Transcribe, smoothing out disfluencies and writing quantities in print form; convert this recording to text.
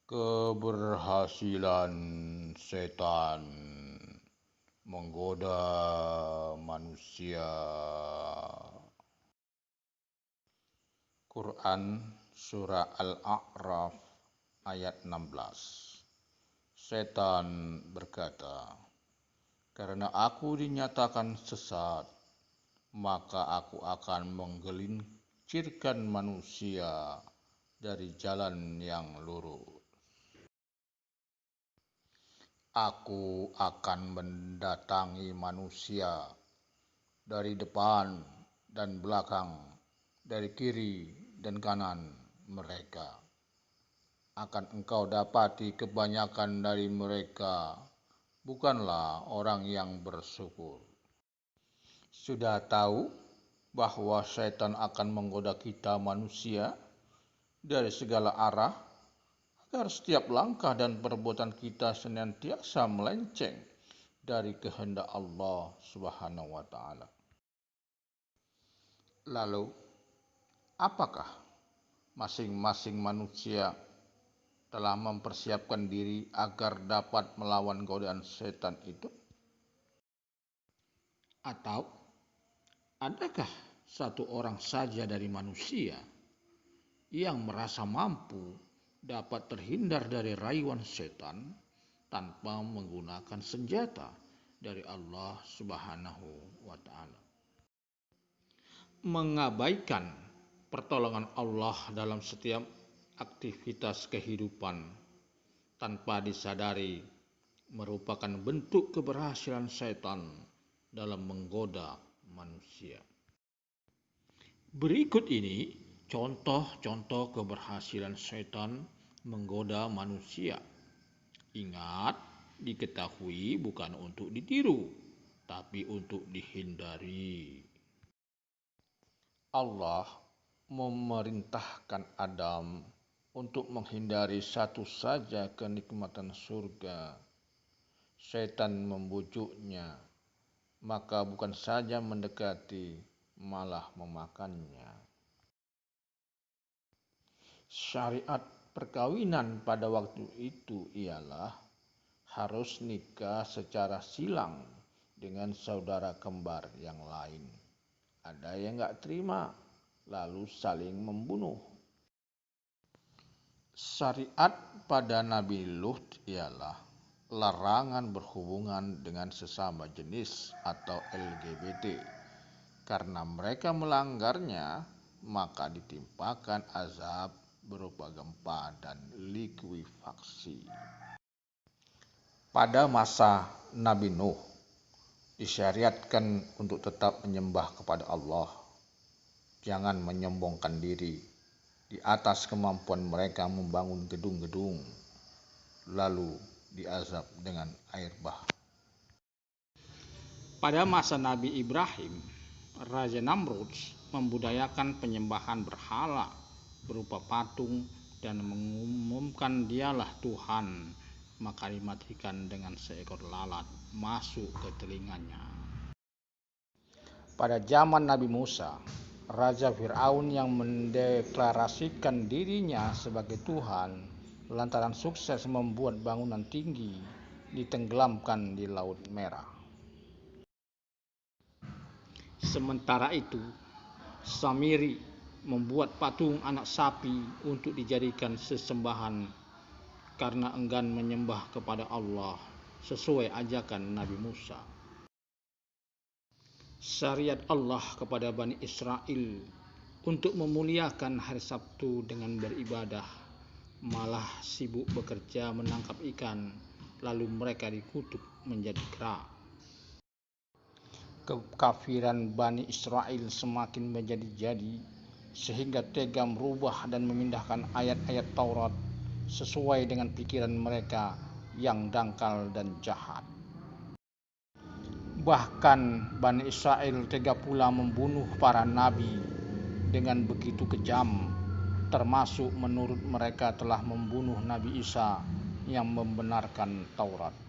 Keberhasilan setan menggoda manusia. Quran Surah Al-A'raf ayat 16. Setan berkata, "Karena aku dinyatakan sesat, maka aku akan menggelincirkan manusia dari jalan yang lurus. Aku akan mendatangi manusia dari depan dan belakang, dari kiri dan kanan mereka. Akan engkau dapati kebanyakan dari mereka bukanlah orang yang bersyukur." Sudah tahu bahwa setan akan menggoda kita manusia dari segala arah agar setiap langkah dan perbuatan kita senantiasa melenceng dari kehendak Allah Subhanahu wa taala. Lalu, apakah masing-masing manusia telah mempersiapkan diri agar dapat melawan godaan setan itu? Atau adakah satu orang saja dari manusia yang merasa mampu dapat terhindar dari rayuan setan tanpa menggunakan senjata dari Allah Subhanahu wa taala? Mengabaikan pertolongan Allah dalam setiap aktivitas kehidupan tanpa disadari merupakan bentuk keberhasilan setan dalam menggoda manusia. Berikut ini contoh-contoh keberhasilan setan menggoda manusia. Ingat, diketahui bukan untuk ditiru, tapi untuk dihindari. Allah memerintahkan Adam untuk menghindari satu saja kenikmatan surga. Setan membujuknya, maka bukan saja mendekati, malah memakannya. Syariat perkawinan pada waktu itu ialah harus nikah secara silang dengan saudara kembar yang lain. Ada yang gak terima, lalu saling membunuh. Syariat pada Nabi Lut ialah larangan berhubungan dengan sesama jenis atau LGBT. Karena mereka melanggarnya, maka ditimpakan azab berupa gempa dan likuifaksi. Pada masa Nabi Nuh, disyariatkan untuk tetap menyembah kepada Allah. Jangan menyombongkan diri di atas kemampuan mereka membangun gedung-gedung, lalu diazab dengan air bah. Pada masa Nabi Ibrahim, Raja Namrud membudayakan penyembahan berhala berupa patung dan mengumumkan dialah Tuhan, maka dimatikan dengan seekor lalat masuk ke telinganya. Pada zaman Nabi Musa, Raja Fir'aun yang mendeklarasikan dirinya sebagai Tuhan lantaran sukses membuat bangunan tinggi ditenggelamkan di Laut Merah. Sementara itu, Samiri membuat patung anak sapi untuk dijadikan sesembahan karena enggan menyembah kepada Allah sesuai ajakan Nabi Musa. Syariat Allah kepada Bani Israel untuk memuliakan hari Sabtu dengan beribadah, malah sibuk bekerja menangkap ikan, lalu mereka dikutuk menjadi kera. Kekafiran Bani Israel semakin menjadi-jadi sehingga tega merubah dan memindahkan ayat-ayat Taurat sesuai dengan pikiran mereka yang dangkal dan jahat. Bahkan Bani Israel tega pula membunuh para nabi dengan begitu kejam, termasuk menurut mereka telah membunuh Nabi Isa yang membenarkan Taurat.